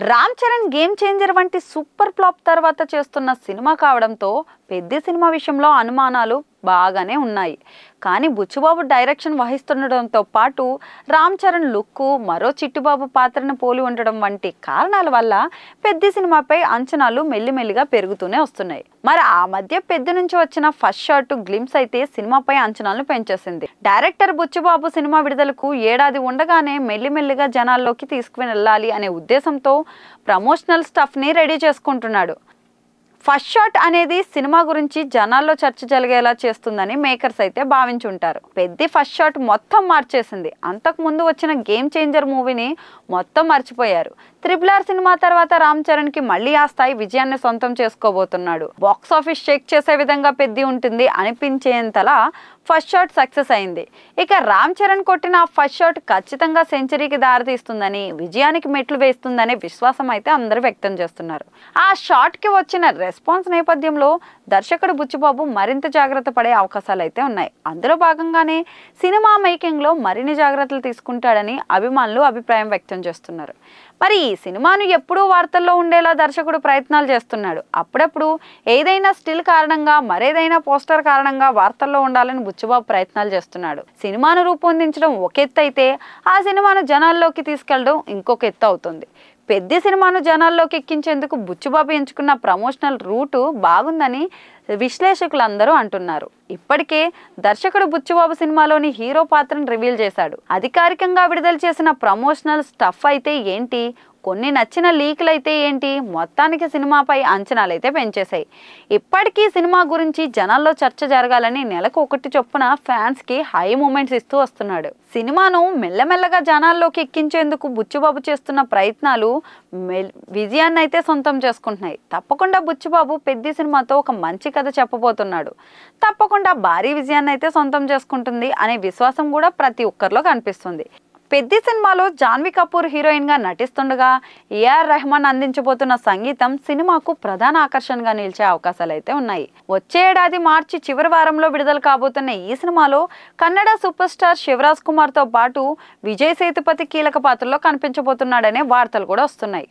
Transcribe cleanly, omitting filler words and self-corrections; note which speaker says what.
Speaker 1: Ram Charan game changer వంటి super flop తర్వాత చేస్తున్న సినిమా కావడంతో పెద్ద సినిమా విషయంలో అనుమానాలు బాగానే ఉన్నాయి. కానీ బుచ్చుబాబు డైరెక్షన్ వహిస్తుండడంతో పాటు రామ్ చరణ్ లుక్ మరో చిట్టుబాబు పాత్రను పోలి ఉండడం వంటి కారణాల వల్ల పెద్ద సినిమాపై అంచనాలు మెల్లిమెల్లిగా పెరుగుతూనే వస్తున్నాయి. మరి ఆ మధ్య పెద్ద నుంచి వచ్చిన ఫస్ట్ షాట్ గ్లిమ్స్ అయితే సినిమాపై అంచనాలను పెంచేసింది. డైరెక్టర్ బుచ్చుబాబు సినిమా విడుదలకు ఏడాది ఉండగానే మెల్లిమెల్లిగా జనాల్లోకి తీసుకువెళ్ళాలి అనే ఉద్దేశంతో ప్రమోషనల్ స్టఫ్ని రెడీ చేసుకుంటున్నాడు. ఫస్ట్ షాట్ అనేది సినిమా గురించి జనాల్లో చర్చ జరిగేలా చేస్తుందని మేకర్స్ అయితే భావించుంటారు. పెద్ద ఫస్ట్ షాట్ మొత్తం మార్చేసింది. అంతకుముందు వచ్చిన గేమ్ చేంజర్ మూవీని మొత్తం మర్చిపోయారు. RRR సినిమా తర్వాత రామ్ చరణ్ కి మళ్ళీ ఆ స్థాయి విజయాన్ని సొంతం చేసుకోబోతున్నాడు. బాక్స్ ఆఫీస్ షేక్ చేసే విధంగా పెద్ద ఉంటుంది అనిపించేంతలా ఫస్ట్ షాట్ సక్సెస్ అయింది. ఇక రామ్ చరణ్ కొట్టిన ఫస్ట్ షాట్ ఖచ్చితంగా సెంచరీకి దారితీస్తుందని, విజయానికి మెట్లు వేస్తుందనే విశ్వాసం అయితే అందరూ వ్యక్తం చేస్తున్నారు. ఆ షాట్ కి వచ్చిన రెస్పాన్స్ నేపథ్యంలో దర్శకుడు బుచ్చుబాబు మరింత జాగ్రత్త పడే అవకాశాలు అయితే ఉన్నాయి. అందులో భాగంగానే సినిమా మేకింగ్ లో మరిన్ని జాగ్రత్తలు తీసుకుంటాడని అభిమానులు అభిప్రాయం వ్యక్తం చేస్తున్నారు. మరి ఈ సినిమాను ఎప్పుడూ వార్తల్లో ఉండేలా దర్శకుడు ప్రయత్నాలు చేస్తున్నాడు. అప్పుడప్పుడు ఏదైనా స్టిల్ కారణంగా, మరేదైనా పోస్టర్ కారణంగా వార్తల్లో ఉండాలని బుచ్చుబాబు ప్రయత్నాలు చేస్తున్నాడు. సినిమాను రూపొందించడం ఒక ఎత్తు అయితే ఆ సినిమాను జనాల్లోకి తీసుకెళ్లడం ఇంకొక ఎత్తు అవుతుంది. పెద్ద సినిమాను జనాల్లోకి ఎక్కించేందుకు బుచ్చుబాబు ఎంచుకున్న ప్రమోషనల్ రూటు బాగుందని విశ్లేషకులందరూ అంటున్నారు. ఇప్పటికే దర్శకుడు బుచ్చుబాబు సినిమాలోని హీరో పాత్రను రివీల్ చేశాడు. అధికారికంగా విడుదల చేసిన ప్రమోషనల్ స్టఫ్ అయితే ఏంటి, కొన్ని నచ్చిన లీకులు అయితే ఏంటి, మొత్తానికి సినిమాపై అంచనాలు అయితే పెంచేశాయి. ఇప్పటికీ సినిమా గురించి జనాల్లో చర్చ జరగాలని నెలకు ఒకటి చొప్పున ఫ్యాన్స్ కి హై మూమెంట్స్ ఇస్తూ వస్తున్నాడు. సినిమాను మెల్లమెల్లగా జనాల్లోకి ఎక్కించేందుకు బుచ్చుబాబు చేస్తున్న ప్రయత్నాలు విజయాన్ని అయితే సొంతం చేసుకుంటున్నాయి. తప్పకుండా బుచ్చుబాబు పెద్ద సినిమాతో ఒక మంచి కథ చెప్పబోతున్నాడు. తప్పకుండా భారీ విజయాన్ని అయితే సొంతం చేసుకుంటుంది అనే విశ్వాసం కూడా ప్రతి ఒక్కరిలో కనిపిస్తుంది. పెద్ద సినిమాలో జాన్వీ కపూర్ హీరోయిన్ గా నటిస్తుండగా AR రెహమాన్ అందించబోతున్న సంగీతం సినిమాకు ప్రధాన ఆకర్షణగా నిలిచే అవకాశాలు అయితే ఉన్నాయి. వచ్చే ఏడాది మార్చి చివరి వారంలో విడుదల కాబోతున్న ఈ సినిమాలో కన్నడ సూపర్ స్టార్ శివరాజ్ కుమార్ తో పాటు విజయ్ సేతుపతి కీలక పాత్రలో కనిపించబోతున్నాడనే వార్తలు కూడా వస్తున్నాయి.